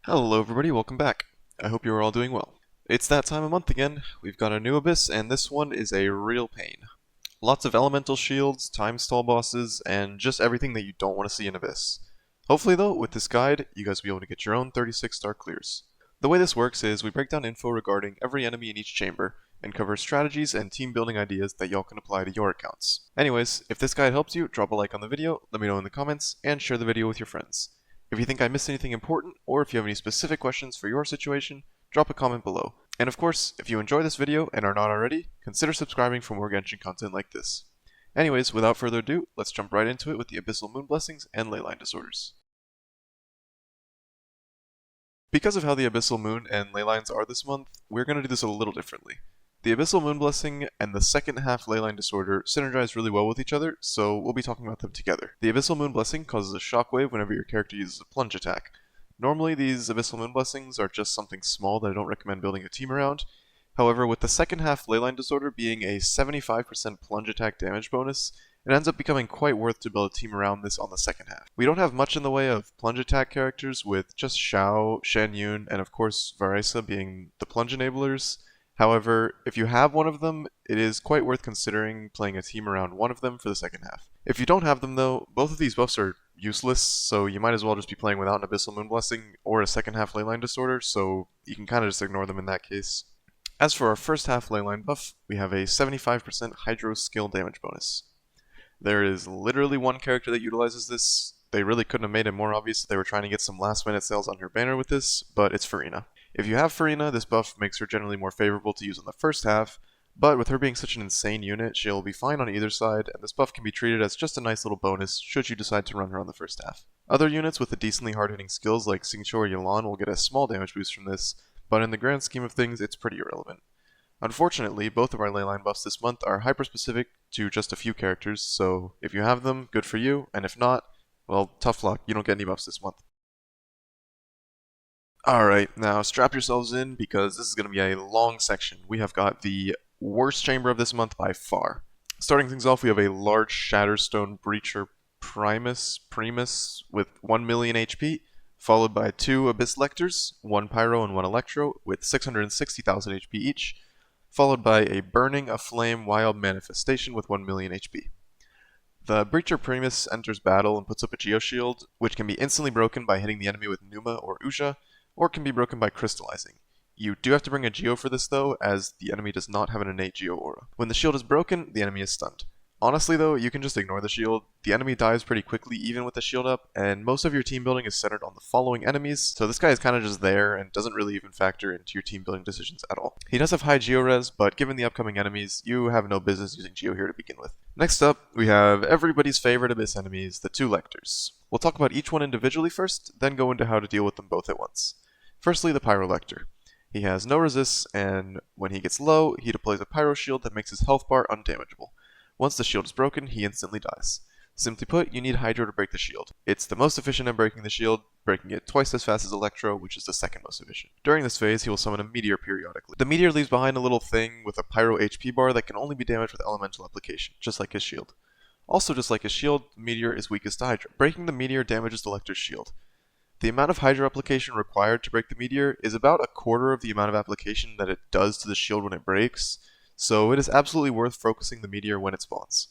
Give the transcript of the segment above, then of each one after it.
Hello everybody, welcome back. I hope you are all doing well. It's that time of month again. We've got a new Abyss, and this one is a real pain. Lots of elemental shields, time stall bosses, and just everything that you don't want to see in Abyss. Hopefully though, with this guide, you guys will be able to get your own 36 star clears. The way this works is we break down info regarding every enemy in each chamber, and cover strategies and team building ideas that y'all can apply to your accounts. Anyways, if this guide helps you, drop a like on the video, let me know in the comments, and share the video with your friends. If you think I missed anything important, or if you have any specific questions for your situation, drop a comment below. And of course, if you enjoy this video and are not already, consider subscribing for more Genshin content like this. Anyways, without further ado, let's jump right into it with the Abyssal Moon Blessings and Leyline Disorders. Because of how the Abyssal Moon and Leylines are this month, we're going to do this a little differently. The Abyssal Moon Blessing and the second half Leyline Disorder synergize really well with each other, so we'll be talking about them together. The Abyssal Moon Blessing causes a shockwave whenever your character uses a plunge attack. Normally these Abyssal Moon Blessings are just something small that I don't recommend building a team around. However, with the second half Leyline Disorder being a 75% plunge attack damage bonus, it ends up becoming quite worth to build a team around this on the second half. We don't have much in the way of plunge attack characters, with just Xiao, Shan Yun, and of course Varisa being the plunge enablers. However, if you have one of them, it is quite worth considering playing a team around one of them for the second half. If you don't have them though, both of these buffs are useless, so you might as well just be playing without an Abyssal Moon Blessing or a second half Leyline Disorder, so you can kind of just ignore them in that case. As for our first half Leyline buff, we have a 75% Hydro skill damage bonus. There is literally one character that utilizes this. They really couldn't have made it more obvious that they were trying to get some last minute sales on her banner with this, but it's Farina. If you have Farina, this buff makes her generally more favorable to use on the first half, but with her being such an insane unit, she'll be fine on either side, and this buff can be treated as just a nice little bonus should you decide to run her on the first half. Other units with the decently hard-hitting skills like Xingqiu or Yelan will get a small damage boost from this, but in the grand scheme of things, it's pretty irrelevant. Unfortunately, both of our Leyline buffs this month are hyper-specific to just a few characters, so if you have them, good for you, and if not, well, tough luck, you don't get any buffs this month. Alright, now strap yourselves in because this is going to be a long section. We have got the worst chamber of this month by far. Starting things off, we have a large Shatterstone Breacher Primus with 1 million HP, followed by 2 Abyss Lectors, 1 Pyro and 1 Electro, with 660,000 HP each, followed by a Burning Aflame Wild Manifestation with 1 million HP. The Breacher Primus enters battle and puts up a Geoshield, which can be instantly broken by hitting the enemy with Numa or Uja, or can be broken by crystallizing. You do have to bring a Geo for this though, as the enemy does not have an innate Geo aura. When the shield is broken, the enemy is stunned. Honestly though, you can just ignore the shield. The enemy dies pretty quickly even with the shield up, and most of your team building is centered on the following enemies, so this guy is kind of just there and doesn't really even factor into your team building decisions at all. He does have high Geo res, but given the upcoming enemies, you have no business using Geo here to begin with. Next up, we have everybody's favorite Abyss enemies, the 2 Lectors. We'll talk about each one individually first, then go into how to deal with them both at once. Firstly, the Pyro Lector. He has no resists, and when he gets low, he deploys a Pyro Shield that makes his health bar undamageable. Once the shield is broken, he instantly dies. Simply put, you need Hydro to break the shield. It's the most efficient at breaking the shield, breaking it twice as fast as Electro, which is the second most efficient. During this phase, he will summon a Meteor periodically. The Meteor leaves behind a little thing with a Pyro HP bar that can only be damaged with elemental application, just like his shield. Also, just like his shield, the Meteor is weakest to Hydro. Breaking the Meteor damages the Lector's shield. The amount of Hydro application required to break the Meteor is about a quarter of the amount of application that it does to the shield when it breaks, so it is absolutely worth focusing the Meteor when it spawns.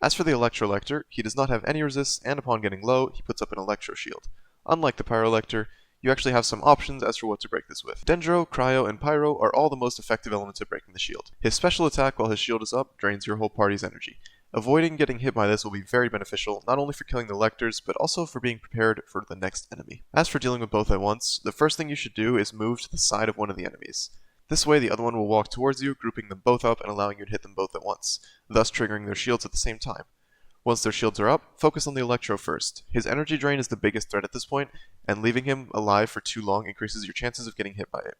As for the Electro Lector, he does not have any resists, and upon getting low, he puts up an Electro Shield. Unlike the Pyro Lector, you actually have some options as for what to break this with. Dendro, Cryo, and Pyro are all the most effective elements at breaking the shield. His special attack while his shield is up drains your whole party's energy. Avoiding getting hit by this will be very beneficial, not only for killing the Lectors, but also for being prepared for the next enemy. As for dealing with both at once, the first thing you should do is move to the side of one of the enemies. This way the other one will walk towards you, grouping them both up and allowing you to hit them both at once, thus triggering their shields at the same time. Once their shields are up, focus on the Electro first. His energy drain is the biggest threat at this point, and leaving him alive for too long increases your chances of getting hit by it.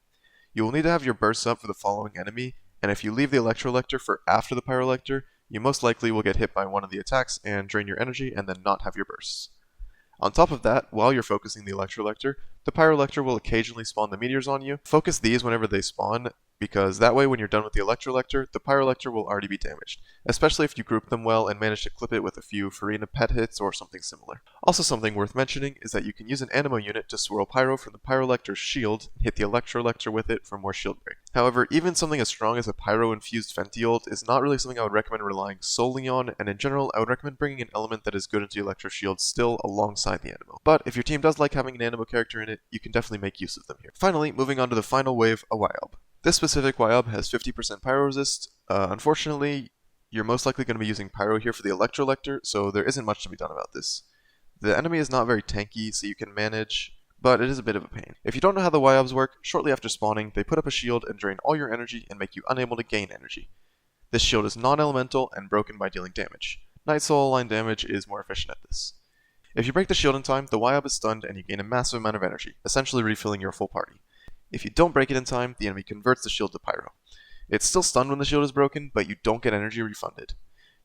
You will need to have your bursts up for the following enemy, and if you leave the Electro Lector for after the Pyro Lector, you most likely will get hit by one of the attacks and drain your energy and then not have your bursts. On top of that, while you're focusing the Electro Lector, the Pyro Lector will occasionally spawn the meteors on you. Focus these whenever they spawn, because that way when you're done with the Electrolector, the Pyrolector will already be damaged, especially if you group them well and manage to clip it with a few Farina pet hits or something similar. Also something worth mentioning is that you can use an Animo unit to swirl Pyro from the Pyrolector's shield and hit the Electrolector with it for more shield break. However, even something as strong as a Pyro-infused Fentiult is not really something I would recommend relying solely on, and in general, I would recommend bringing an element that is good into the Electro Shield still alongside the Animo. But if your team does like having an Animo character in it, you can definitely make use of them here. Finally, moving on to the final wave, a Wyob. This specific Wyob has 50% Pyro resist. Unfortunately, you're most likely going to be using Pyro here for the Electrolector, so there isn't much to be done about this. The enemy is not very tanky, so you can manage, but it is a bit of a pain. If you don't know how the Wyobs work, shortly after spawning, they put up a shield and drain all your energy and make you unable to gain energy. This shield is non-elemental and broken by dealing damage. Night Soul line damage is more efficient at this. If you break the shield in time, the Wyob is stunned and you gain a massive amount of energy, essentially refilling your full party. If you don't break it in time, the enemy converts the shield to Pyro. It's still stunned when the shield is broken, but you don't get energy refunded.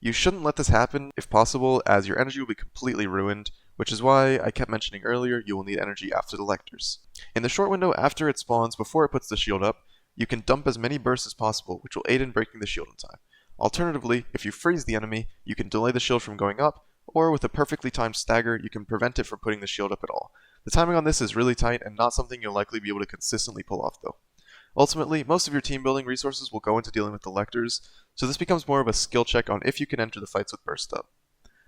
You shouldn't let this happen if possible, as your energy will be completely ruined, which is why I kept mentioning earlier you will need energy after the Lectors. In the short window after it spawns before it puts the shield up, you can dump as many bursts as possible, which will aid in breaking the shield in time. Alternatively, if you freeze the enemy, you can delay the shield from going up, or with a perfectly timed stagger, you can prevent it from putting the shield up at all. The timing on this is really tight and not something you'll likely be able to consistently pull off though. Ultimately, most of your team building resources will go into dealing with the Lectors, so this becomes more of a skill check on if you can enter the fights with burst up.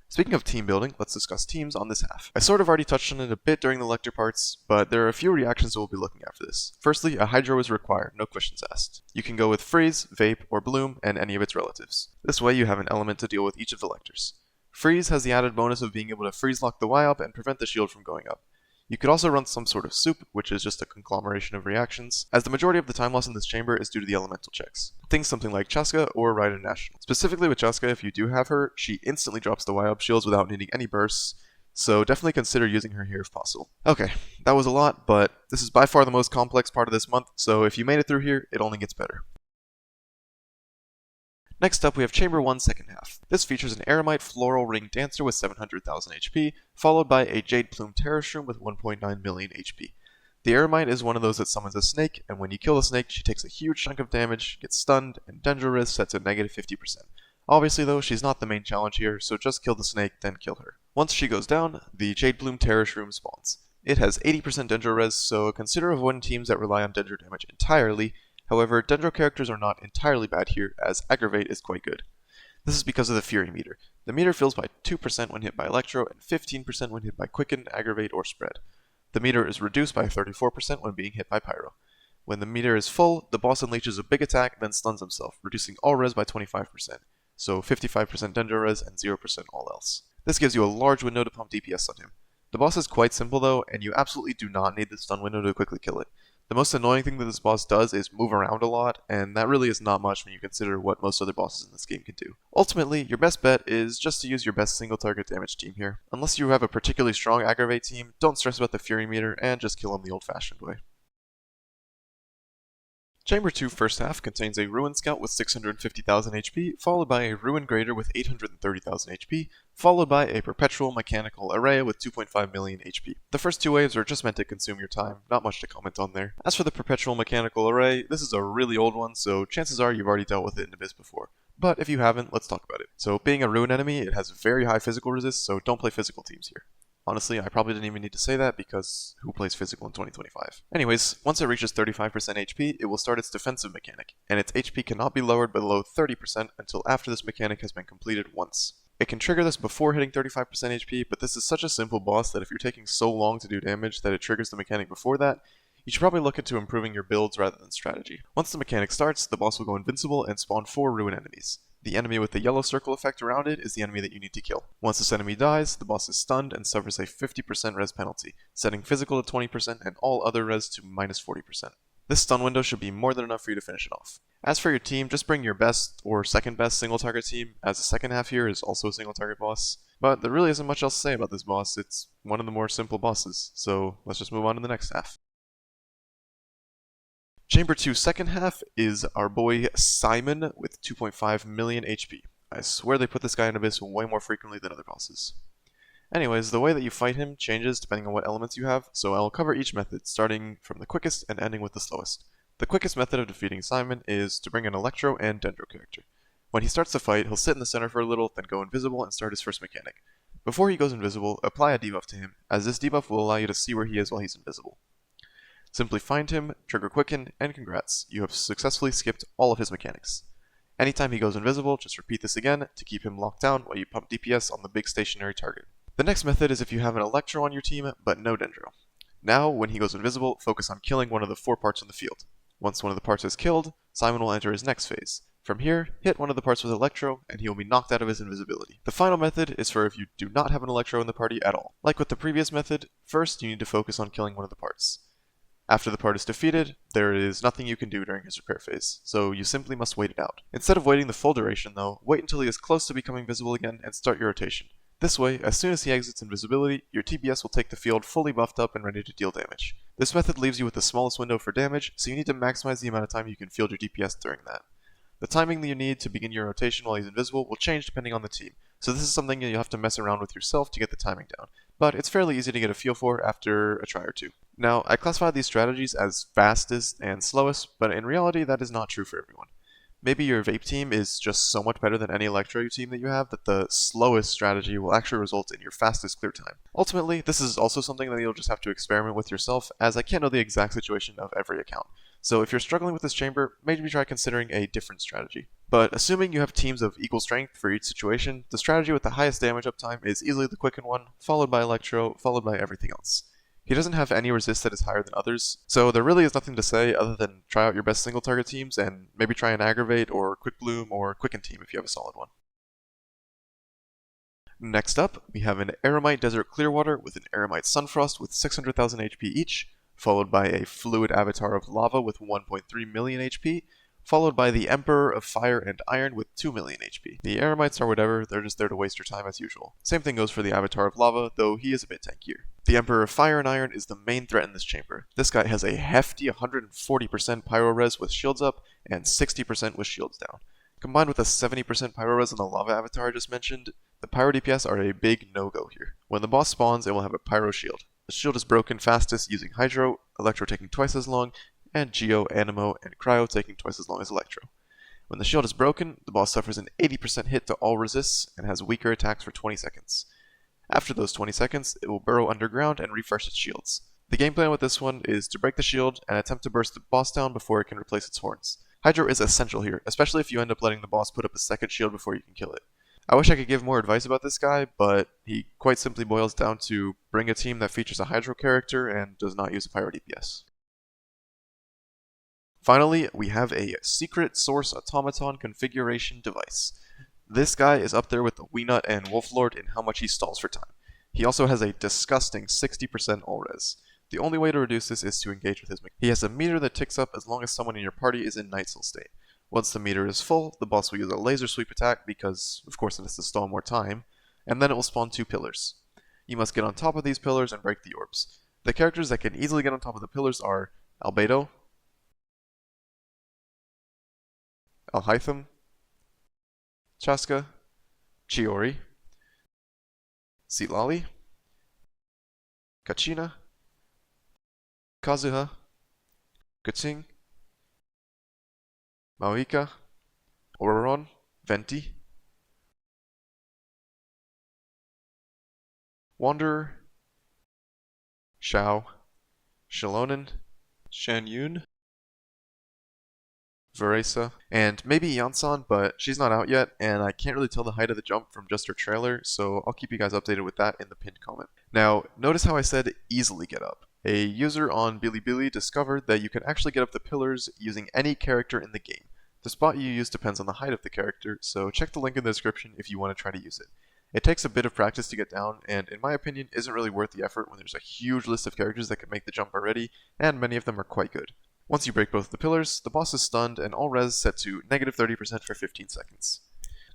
Speaking of team building, let's discuss teams on this half. I sort of already touched on it a bit during the Lector parts, but there are a few reactions that we'll be looking at for this. Firstly, a Hydro is required, no questions asked. You can go with Freeze, Vape, or Bloom, and any of its relatives. This way you have an element to deal with each of the Lectors. Freeze has the added bonus of being able to freeze lock the Wyob and prevent the shield from going up. You could also run some sort of soup, which is just a conglomeration of reactions, as the majority of the time loss in this chamber is due to the elemental checks. Think something like Chaska or Ride National. Specifically with Chaska, if you do have her, she instantly drops the Wyob shields without needing any bursts, so definitely consider using her here if possible. Okay, that was a lot, but this is by far the most complex part of this month, so if you made it through here, it only gets better. Next up, we have Chamber 1 second half. This features an Aramite Floral Ring Dancer with 700,000 HP, followed by a Jade Plume Terror Shroom with 1.9 million HP. The Aramite is one of those that summons a snake, and when you kill the snake, she takes a huge chunk of damage, gets stunned, and Dendro Res sets at negative 50%. Obviously though, she's not the main challenge here, so just kill the snake, then kill her. Once she goes down, the Jade Plume Terror Shroom spawns. It has 80% Dendro Res, so consider avoiding teams that rely on Dendro damage entirely. However, Dendro characters are not entirely bad here, as Aggravate is quite good. This is because of the Fury meter. The meter fills by 2% when hit by Electro, and 15% when hit by Quicken, Aggravate, or Spread. The meter is reduced by 34% when being hit by Pyro. When the meter is full, the boss unleashes a big attack, then stuns himself, reducing all res by 25%, so 55% Dendro res and 0% all else. This gives you a large window to pump DPS on him. The boss is quite simple though, and you absolutely do not need the stun window to quickly kill it. The most annoying thing that this boss does is move around a lot, and that really is not much when you consider what most other bosses in this game can do. Ultimately, your best bet is just to use your best single target damage team here. Unless you have a particularly strong Aggravate team, don't stress about the Fury meter and just kill him the old-fashioned way. Chamber 2 first half contains a Ruin Scout with 650,000 HP, followed by a Ruin Grader with 830,000 HP, followed by a Perpetual Mechanical Array with 2.5 million HP. The first two waves are just meant to consume your time, not much to comment on there. As for the Perpetual Mechanical Array, this is a really old one, so chances are you've already dealt with it in Abyss before. But if you haven't, let's talk about it. So being a Ruin enemy, it has very high physical resist, so don't play physical teams here. Honestly, I probably didn't even need to say that because who plays physical in 2025? Anyways, once it reaches 35% HP, it will start its defensive mechanic, and its HP cannot be lowered below 30% until after this mechanic has been completed once. It can trigger this before hitting 35% HP, but this is such a simple boss that if you're taking so long to do damage that it triggers the mechanic before that, you should probably look into improving your builds rather than strategy. Once the mechanic starts, the boss will go invincible and spawn 4 Ruin enemies. The enemy with the yellow circle effect around it is the enemy that you need to kill. Once this enemy dies, the boss is stunned and suffers a 50% res penalty, setting physical to 20% and all other res to minus 40%. This stun window should be more than enough for you to finish it off. As for your team, just bring your best or second best single target team, as the second half here is also a single target boss. But there really isn't much else to say about this boss, it's one of the more simple bosses, so let's just move on to the next half. Chamber 2 second half is our boy Simon with 2.5 million HP. I swear they put this guy in Abyss way more frequently than other bosses. Anyways, the way that you fight him changes depending on what elements you have, so I'll cover each method, starting from the quickest and ending with the slowest. The quickest method of defeating Simon is to bring an Electro and Dendro character. When he starts the fight, he'll sit in the center for a little, then go invisible and start his first mechanic. Before he goes invisible, apply a debuff to him, as this debuff will allow you to see where he is while he's invisible. Simply find him, trigger Quicken, and congrats, you have successfully skipped all of his mechanics. Anytime he goes invisible, just repeat this again to keep him locked down while you pump DPS on the big stationary target. The next method is if you have an Electro on your team, but no Dendro. Now, when he goes invisible, focus on killing one of the 4 parts in the field. Once one of the parts is killed, Simon will enter his next phase. From here, hit one of the parts with Electro, and he will be knocked out of his invisibility. The final method is for if you do not have an Electro in the party at all. Like with the previous method, first you need to focus on killing one of the parts. After the part is defeated, there is nothing you can do during his repair phase, so you simply must wait it out. Instead of waiting the full duration though, wait until he is close to becoming visible again and start your rotation. This way, as soon as he exits invisibility, your TPS will take the field fully buffed up and ready to deal damage. This method leaves you with the smallest window for damage, so you need to maximize the amount of time you can field your DPS during that. The timing that you need to begin your rotation while he's invisible will change depending on the team, so this is something you'll have to mess around with yourself to get the timing down, but it's fairly easy to get a feel for after a try or two. Now, I classify these strategies as fastest and slowest, but in reality that is not true for everyone. Maybe your vape team is just so much better than any Electro team that you have that the slowest strategy will actually result in your fastest clear time. Ultimately, this is also something that you'll just have to experiment with yourself, as I can't know the exact situation of every account. So if you're struggling with this chamber, maybe try considering a different strategy. But assuming you have teams of equal strength for each situation, the strategy with the highest damage uptime is easily the Quicken one, followed by Electro, followed by everything else. He doesn't have any resist that is higher than others, so there really is nothing to say other than try out your best single target teams and maybe try an Aggravate or Quick Bloom or Quicken team if you have a solid one. Next up, we have an Eremite Desert Clearwater with an Eremite Sunfrost with 600,000 HP each, followed by a Fluid Avatar of Lava with 1.3 million HP, followed by the Emperor of Fire and Iron with 2 million HP. The Eremites are whatever, they're just there to waste your time as usual. Same thing goes for the Avatar of Lava, though he is a bit tankier. The Emperor of Fire and Iron is the main threat in this chamber. This guy has a hefty 140% Pyro Res with shields up and 60% with shields down. Combined with a 70% Pyro Res on the Lava Avatar I just mentioned, the Pyro DPS are a big no-go here. When the boss spawns, it will have a Pyro Shield. The shield is broken fastest using Hydro, Electro taking twice as long, and Geo, Animo, and Cryo taking twice as long as Electro. When the shield is broken, the boss suffers an 80% hit to all resists and has weaker attacks for 20 seconds. After those 20 seconds, it will burrow underground and refresh its shields. The game plan with this one is to break the shield and attempt to burst the boss down before it can replace its horns. Hydro is essential here, especially if you end up letting the boss put up a second shield before you can kill it. I wish I could give more advice about this guy, but he quite simply boils down to bring a team that features a Hydro character and does not use a Pyro DPS. Finally, we have a Secret Source Automaton configuration device. This guy is up there with the Weenut and Wolflord in how much he stalls for time. He also has a disgusting 60% all-res. The only way to reduce this is to engage with his mechanic. He has a meter that ticks up as long as someone in your party is in Nightsoul state. Once the meter is full, the boss will use a laser sweep attack because, of course, it has to stall more time, and then it will spawn 2 pillars. You must get on top of these pillars and break the orbs. The characters that can easily get on top of the pillars are Albedo, Alhaitham, Chaska, Chiori, Silali, Kachina, Kazuha, Kutsing, Maoika, Ororon, Venti, Wanderer, Shao, Shalonen, Shanyun, Veresa, and maybe Yansan, but she's not out yet, and I can't really tell the height of the jump from just her trailer, so I'll keep you guys updated with that in the pinned comment. Now, notice how I said easily get up. A user on Bilibili discovered that you can actually get up the pillars using any character in the game. The spot you use depends on the height of the character, so check the link in the description if you want to try to use it. It takes a bit of practice to get down, and in my opinion isn't really worth the effort when there's a huge list of characters that can make the jump already, and many of them are quite good. Once you break both the pillars, the boss is stunned and all res set to negative 30% for 15 seconds.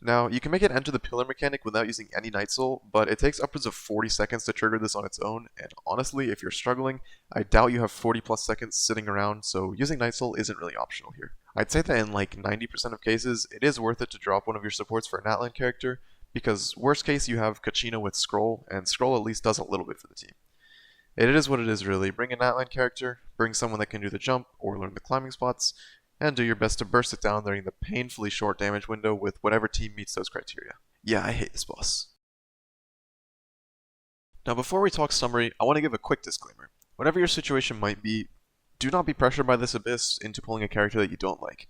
Now, you can make it enter the pillar mechanic without using any Night Soul, but it takes upwards of 40 seconds to trigger this on its own, and honestly, if you're struggling, I doubt you have 40 plus seconds sitting around, so using Night Soul isn't really optional here. I'd say that in like 90% of cases, it is worth it to drop one of your supports for an Atlan character, because worst case you have Kachina with Scroll, and Scroll at least does a little bit for the team. It is what it is really. Bring an Leyline character, bring someone that can do the jump or learn the climbing spots, and do your best to burst it down during the painfully short damage window with whatever team meets those criteria. Yeah, I hate this boss. Now before we talk summary, I want to give a quick disclaimer. Whatever your situation might be, do not be pressured by this Abyss into pulling a character that you don't like.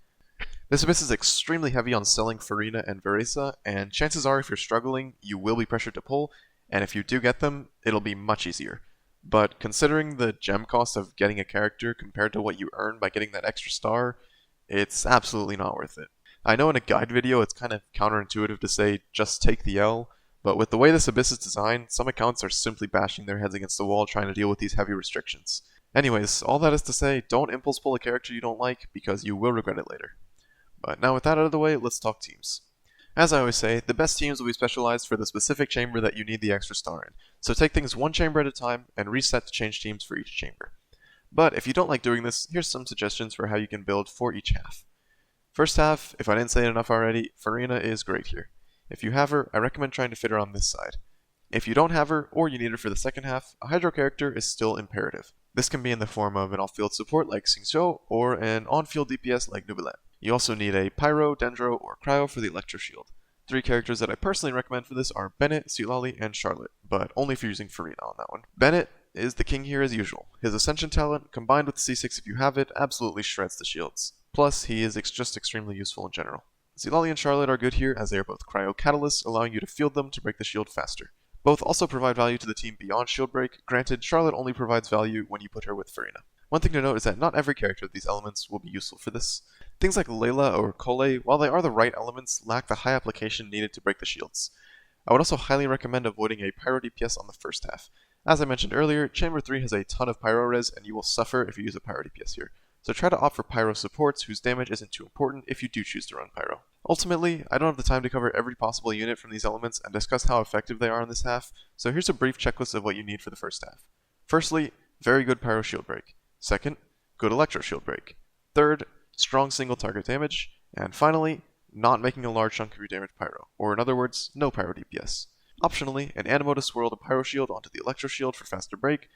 This Abyss is extremely heavy on selling Farina and Veresa, and chances are if you're struggling, you will be pressured to pull, and if you do get them, it'll be much easier. But considering the gem cost of getting a character compared to what you earn by getting that extra star, it's absolutely not worth it. I know in a guide video it's kind of counterintuitive to say just take the L, but with the way this Abyss is designed, some accounts are simply bashing their heads against the wall trying to deal with these heavy restrictions. Anyways, all that is to say, don't impulse pull a character you don't like, because you will regret it later. But now with that out of the way, let's talk teams. As I always say, the best teams will be specialized for the specific chamber that you need the extra star in, so take things one chamber at a time and reset to change teams for each chamber. But if you don't like doing this, here's some suggestions for how you can build for each half. First half, if I didn't say it enough already, Farina is great here. If you have her, I recommend trying to fit her on this side. If you don't have her, or you need her for the second half, a Hydro character is still imperative. This can be in the form of an off-field support like Xingqiu, or an on-field DPS like Nubilet. You also need a Pyro, Dendro, or Cryo for the Electro Shield. 3 characters that I personally recommend for this are Bennett, Silali, and Charlotte, but only if you're using Farina on that one. Bennett is the king here as usual. His Ascension talent, combined with C6 if you have it, absolutely shreds the shields. Plus, he is just extremely useful in general. Silali and Charlotte are good here as they are both cryo catalysts, allowing you to field them to break the shield faster. Both also provide value to the team beyond shield break. Granted, Charlotte only provides value when you put her with Farina. One thing to note is that not every character of these elements will be useful for this. Things like Layla or Kole, while they are the right elements, lack the high application needed to break the shields. I would also highly recommend avoiding a Pyro DPS on the first half. As I mentioned earlier, Chamber 3 has a ton of Pyro res and you will suffer if you use a Pyro DPS here. So try to opt for Pyro supports whose damage isn't too important if you do choose to run Pyro. Ultimately, I don't have the time to cover every possible unit from these elements and discuss how effective they are in this half, so here's a brief checklist of what you need for the first half. Firstly, very good Pyro shield break. Second, good Electro shield break. Third, strong single target damage. And finally, not making a large chunk of your damage Pyro, or in other words, no Pyro DPS. Optionally, an Anemo to swirl the Pyro shield onto the Electro shield for faster break,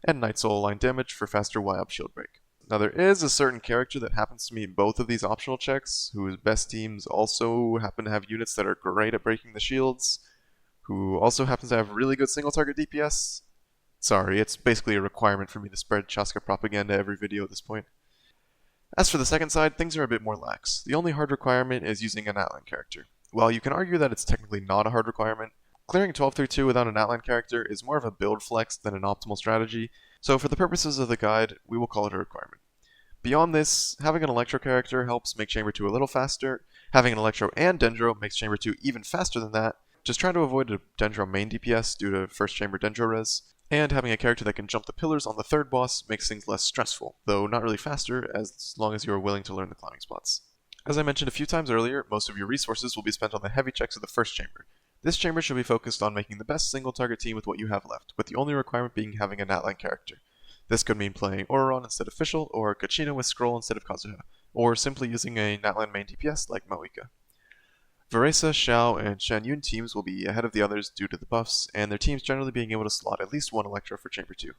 and Night Soul line damage for faster Y-up shield break. Now there is a certain character that happens to meet both of these optional checks, whose best teams also happen to have units that are great at breaking the shields, who also happens to have really good single target DPS. Sorry, it's basically a requirement for me to spread Chaska propaganda every video at this point. As for the second side, things are a bit more lax. The only hard requirement is using an Outline character. While you can argue that it's technically not a hard requirement, clearing 12-2 without an Outline character is more of a build flex than an optimal strategy, so for the purposes of the guide, we will call it a requirement. Beyond this, having an Electro character helps make Chamber 2 a little faster, having an Electro and Dendro makes Chamber 2 even faster than that, just try to avoid a Dendro main DPS due to first Chamber Dendro res, and having a character that can jump the pillars on the third boss makes things less stressful, though not really faster as long as you are willing to learn the climbing spots. As I mentioned a few times earlier, most of your resources will be spent on the heavy checks of the first chamber. This chamber should be focused on making the best single target team with what you have left, with the only requirement being having an Outline character. This could mean playing Auron instead of Fischl, or Kachina with Scroll instead of Kazuha, or simply using a Outline main DPS like Moika. Veresa, Xiao, and Shan Yun teams will be ahead of the others due to the buffs, and their teams generally being able to slot at least one Electro for Chamber 2.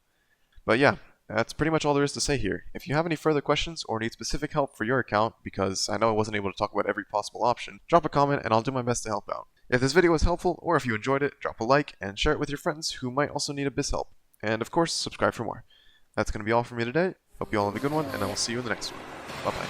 But yeah, that's pretty much all there is to say here. If you have any further questions or need specific help for your account, because I know I wasn't able to talk about every possible option, drop a comment and I'll do my best to help out. If this video was helpful, or if you enjoyed it, drop a like and share it with your friends who might also need Abyss help. And of course, subscribe for more. That's going to be all from me today. Hope you all have a good one, and I will see you in the next one. Bye-bye.